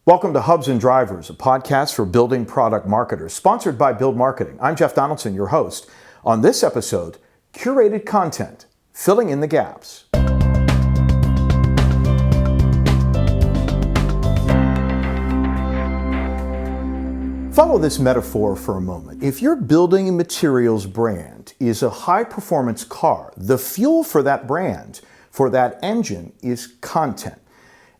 Welcome to Hubs and Drivers, a podcast for building product marketers, sponsored by Build Marketing. I'm Jeff Donaldson, your host. On this episode, curated content, filling in the gaps. Follow this metaphor for a moment. If your building materials brand is a high-performance car, the fuel for that brand, for that engine, is content.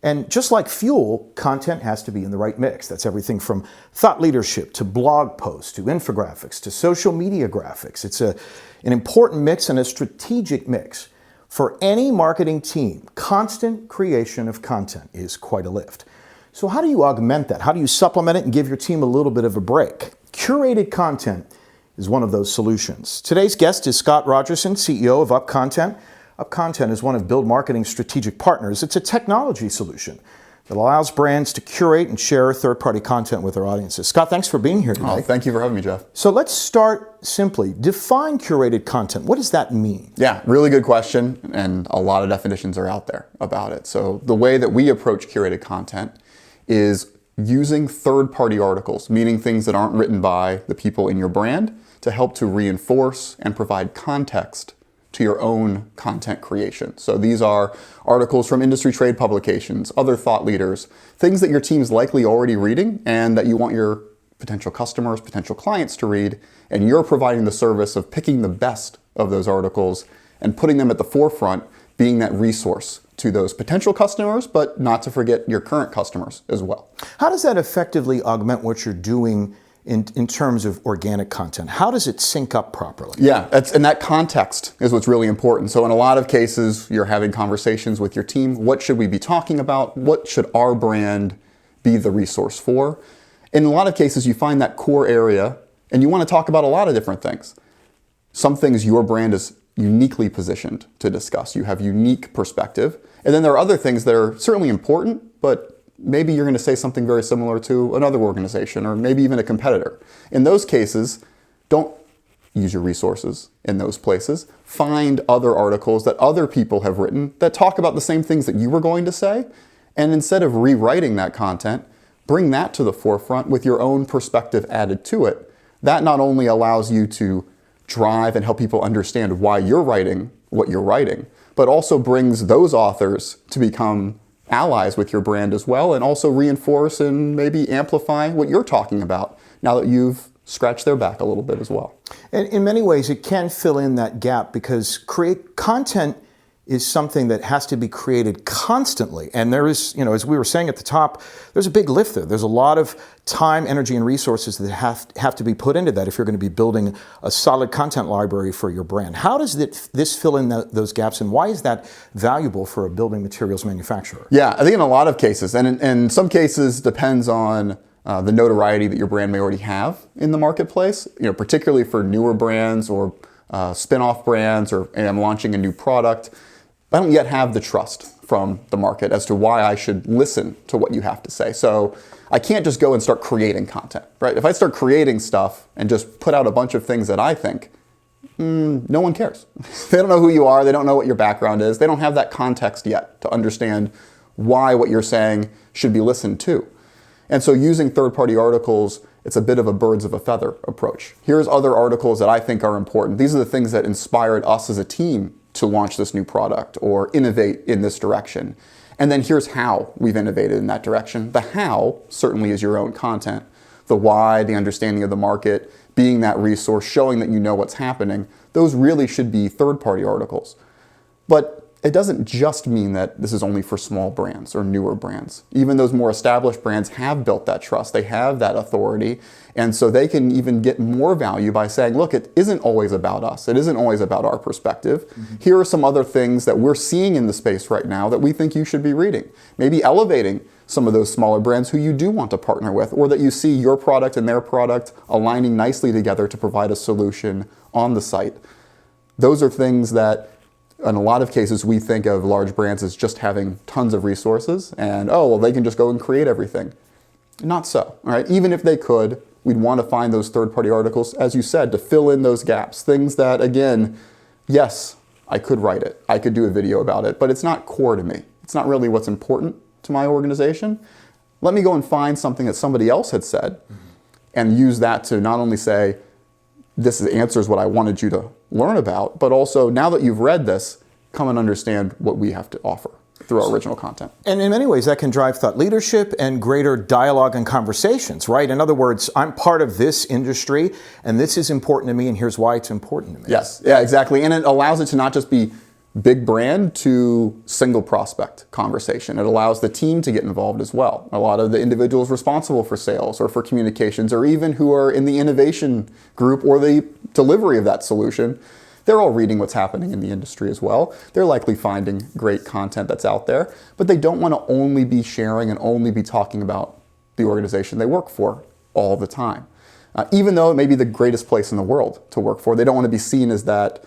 And just like fuel, content has to be in the right mix. That's everything from thought leadership to blog posts to infographics to social media graphics. It's an important mix and a strategic mix. For any marketing team, constant creation of content is quite a lift. So how do you augment that? How do you supplement it and give your team a little bit of a break? Curated content is one of those solutions. Today's guest is Scott Rogerson, CEO of UpContent. UpContent is one of Build Marketing's strategic partners. It's a technology solution that allows brands to curate and share third-party content with their audiences. Scott, thanks for being here today. Oh, thank you for having me, Jeff. So let's start simply. Define curated content. What does that mean? Yeah, really good question, and a lot of definitions are out there about it. So the way that we approach curated content is using third-party articles, meaning things that aren't written by the people in your brand, to help to reinforce and provide context to your own content creation. So these are articles from industry trade publications, other thought leaders, things that your team's likely already reading and that you want your potential customers, potential clients to read, and you're providing the service of picking the best of those articles and putting them at the forefront, being that resource to those potential customers, but not to forget your current customers as well. How does that effectively augment what you're doing in terms of organic content? How does it sync up properly? Yeah, and that context is what's really important. So in a lot of cases, you're having conversations with your team. What should we be talking about? What should our brand be the resource for? In a lot of cases, you find that core area, and you want to talk about a lot of different things. Some things your brand is uniquely positioned to discuss. You have unique perspective. And then there are other things that are certainly important, but maybe you're going to say something very similar to another organization or maybe even a competitor. In those cases, don't use your resources in those places. Find other articles that other people have written that talk about the same things that you were going to say. And instead of rewriting that content, bring that to the forefront with your own perspective added to it. That not only allows you to drive and help people understand why you're writing what you're writing, but also brings those authors to become allies with your brand as well, and also reinforce and maybe amplify what you're talking about now that you've scratched their back a little bit as well. And in many ways, it can fill in that gap because content is something that has to be created constantly. And there is, as we were saying at the top, there's a big lift there. There's a lot of time, energy, and resources that have to be put into that if you're going to be building a solid content library for your brand. How does this fill in those gaps, and why is that valuable for a building materials manufacturer? Yeah, I think in a lot of cases, and in some cases depends on the notoriety that your brand may already have in the marketplace, particularly for newer brands or spin-off brands, or I'm launching a new product. I don't yet have the trust from the market as to why I should listen to what you have to say. So I can't just go and start creating content, right? If I start creating stuff and just put out a bunch of things that I think, no one cares. They don't know who you are. They don't know what your background is. They don't have that context yet to understand why what you're saying should be listened to. And so using third-party articles, it's a bit of a birds of a feather approach. Here's other articles that I think are important. These are the things that inspired us as a team to launch this new product or innovate in this direction. And then here's how we've innovated in that direction. The how certainly is your own content. The why, the understanding of the market, being that resource, showing that you know what's happening, those really should be third-party articles. But it doesn't just mean that this is only for small brands or newer brands. Even those more established brands have built that trust. They have that authority. And so they can even get more value by saying, look, it isn't always about us. It isn't always about our perspective. Mm-hmm. Here are some other things that we're seeing in the space right now that we think you should be reading. Maybe elevating some of those smaller brands who you do want to partner with, or that you see your product and their product aligning nicely together to provide a solution on the site. Those are things that in a lot of cases, we think of large brands as just having tons of resources and, they can just go and create everything. Not so, all right? Even if they could, we'd want to find those third-party articles, as you said, to fill in those gaps. Things that, again, yes, I could write it. I could do a video about it, but it's not core to me. It's not really what's important to my organization. Let me go and find something that somebody else had said and use that to not only say, this answers what I wanted you to learn about, but also now that you've read this, come and understand what we have to offer through our original content. And in many ways, that can drive thought leadership and greater dialogue and conversations, right? In other words, I'm part of this industry, and this is important to me, and here's why it's important to me. Yes, yeah, exactly. And it allows it to not just be big brand to single prospect conversation. It allows the team to get involved as well. A lot of the individuals responsible for sales or for communications, or even who are in the innovation group or the delivery of that solution, they're all reading what's happening in the industry as well. They're likely finding great content that's out there, but they don't want to only be sharing and only be talking about the organization they work for all the time. Even though it may be the greatest place in the world to work for, they don't want to be seen as that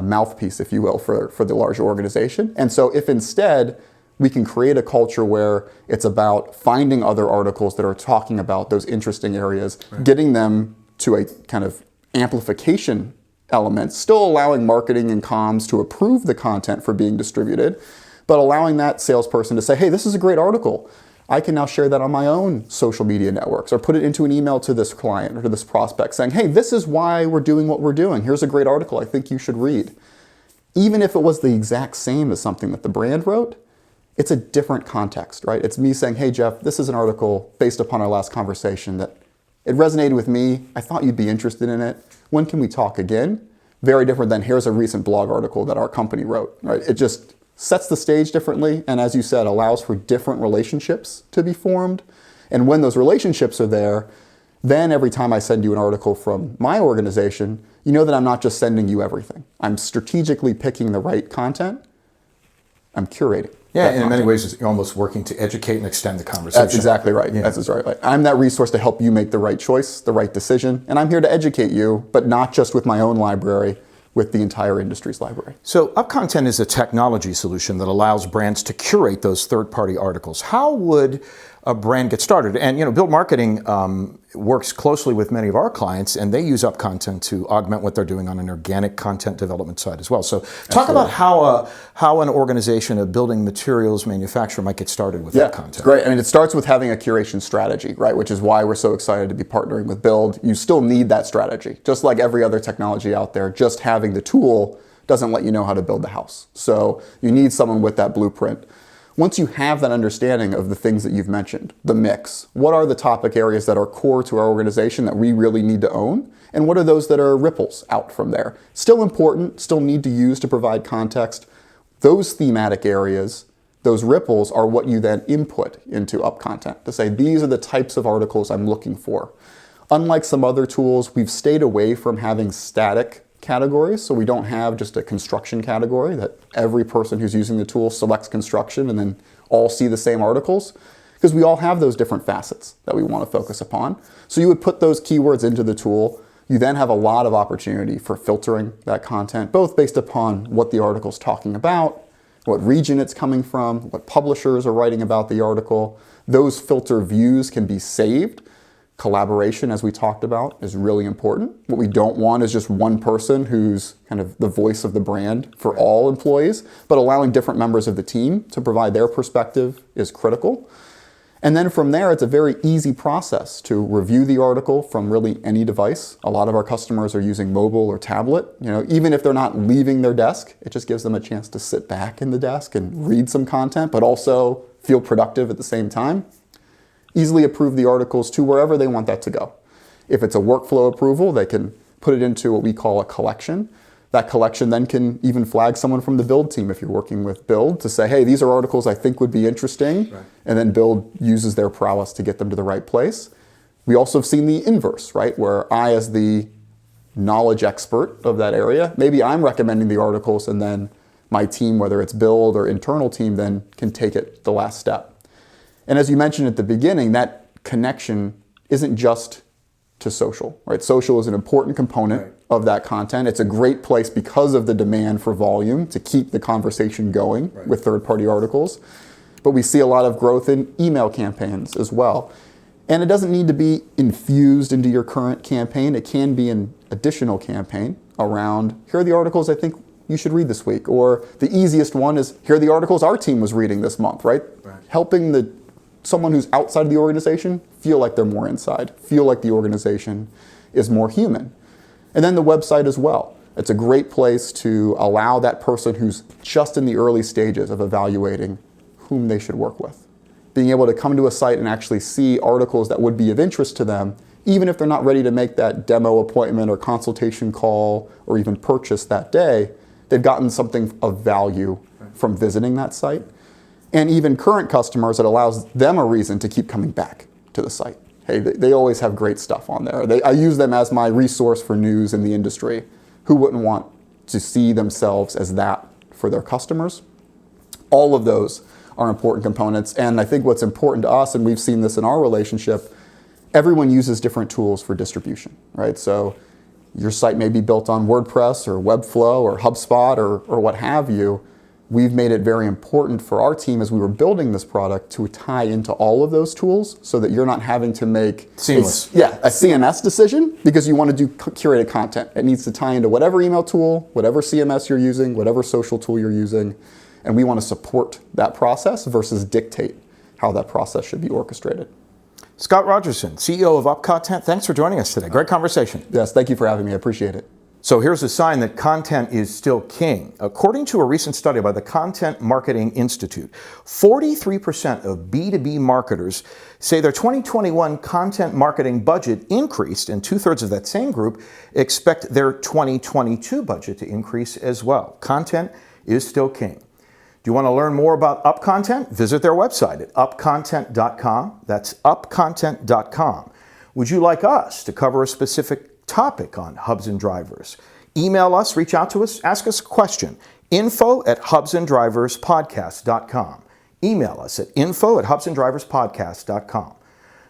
mouthpiece, if you will, for the larger organization. And so if instead we can create a culture where it's about finding other articles that are talking about those interesting areas, getting them to a kind of amplification element, still allowing marketing and comms to approve the content for being distributed, but allowing that salesperson to say, hey, this is a great article. I can now share that on my own social media networks or put it into an email to this client or to this prospect saying, hey, this is why we're doing what we're doing. Here's a great article I think you should read. Even if it was the exact same as something that the brand wrote, it's a different context, right? It's me saying, hey, Jeff, this is an article based upon our last conversation that it resonated with me. I thought you'd be interested in it. When can we talk again? Very different than here's a recent blog article that our company wrote, right? It just sets the stage differently, and as you said, allows for different relationships to be formed. And when those relationships are there, then every time I send you an article from my organization, you know that I'm not just sending you everything. I'm strategically picking the right content. I'm curating. Yeah, in many ways, you're almost working to educate and extend the conversation. That's exactly right. Yeah. That's right. I'm that resource to help you make the right choice, the right decision, and I'm here to educate you, but not just with my own library, with the entire industry's library. So UpContent is a technology solution that allows brands to curate those third-party articles. How would a brand get started? And Build Marketing works closely with many of our clients, and they use UpContent to augment what they're doing on an organic content development side as well. So talk about how an organization, a building materials manufacturer, might get started with UpContent. Great. I mean, it starts with having a curation strategy, right? Which is why we're so excited to be partnering with Build. You still need that strategy. Just like every other technology out there, just having the tool doesn't let you know how to build the house. So you need someone with that blueprint. Once you have that understanding of the things that you've mentioned, the mix, what are the topic areas that are core to our organization that we really need to own? And what are those that are ripples out from there? Still important, still need to use to provide context. Those thematic areas, those ripples are what you then input into UpContent to say, these are the types of articles I'm looking for. Unlike some other tools, we've stayed away from having static categories, so we don't have just a construction category that every person who's using the tool selects construction and then all see the same articles, because we all have those different facets that we want to focus upon. So you would put those keywords into the tool. You then have a lot of opportunity for filtering that content, both based upon what the article's talking about, what region it's coming from, what publishers are writing about the article. Those filter views can be saved. Collaboration, as we talked about, is really important. What we don't want is just one person who's kind of the voice of the brand for all employees, but allowing different members of the team to provide their perspective is critical. And then from there, it's a very easy process to review the article from really any device. A lot of our customers are using mobile or tablet. Even if they're not leaving their desk, it just gives them a chance to sit back in the desk and read some content, but also feel productive at the same time. Easily approve the articles to wherever they want that to go. If it's a workflow approval, they can put it into what we call a collection. That collection then can even flag someone from the Build team if you're working with Build to say, hey, these are articles I think would be interesting. Right. And then Build uses their prowess to get them to the right place. We also have seen the inverse, right? Where I, as the knowledge expert of that area, maybe I'm recommending the articles and then my team, whether it's Build or internal team, then can take it the last step. And as you mentioned at the beginning, that connection isn't just to social, right? Social is an important component of that content. It's a great place because of the demand for volume to keep the conversation going with third-party articles. But we see a lot of growth in email campaigns as well. And it doesn't need to be infused into your current campaign. It can be an additional campaign around, here are the articles I think you should read this week. Or the easiest one is, here are the articles our team was reading this month, right? Helping the someone who's outside of the organization feel like they're more inside, feel like the organization is more human. And then the website as well. It's a great place to allow that person who's just in the early stages of evaluating whom they should work with. Being able to come to a site and actually see articles that would be of interest to them, even if they're not ready to make that demo appointment or consultation call or even purchase that day, they've gotten something of value from visiting that site. And even current customers, it allows them a reason to keep coming back to the site. Hey, they always have great stuff on there. I use them as my resource for news in the industry. Who wouldn't want to see themselves as that for their customers? All of those are important components. And I think what's important to us, and we've seen this in our relationship, everyone uses different tools for distribution, right? So your site may be built on WordPress or Webflow or HubSpot or what have you. We've made it very important for our team as we were building this product to tie into all of those tools so that you're not having to make seamless. a CMS decision because you want to do curated content. It needs to tie into whatever email tool, whatever CMS you're using, whatever social tool you're using. And we want to support that process versus dictate how that process should be orchestrated. Scott Rogerson, CEO of UpContent, thanks for joining us today. Great conversation. Yes, thank you for having me. I appreciate it. So here's a sign that content is still king. According to a recent study by the Content Marketing Institute, 43% of B2B marketers say their 2021 content marketing budget increased, and 2/3 of that same group expect their 2022 budget to increase as well. Content is still king. Do you want to learn more about UpContent? Visit their website at upcontent.com. That's upcontent.com. Would you like us to cover a specific topic on Hubs and Drivers? Email us, reach out to us, ask us a question. info@hubsanddriverspodcast.com. Email us at info@hubsanddriverspodcast.com.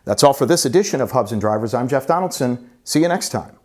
That's all for this edition of Hubs and Drivers. I'm Jeff Donaldson. See you next time.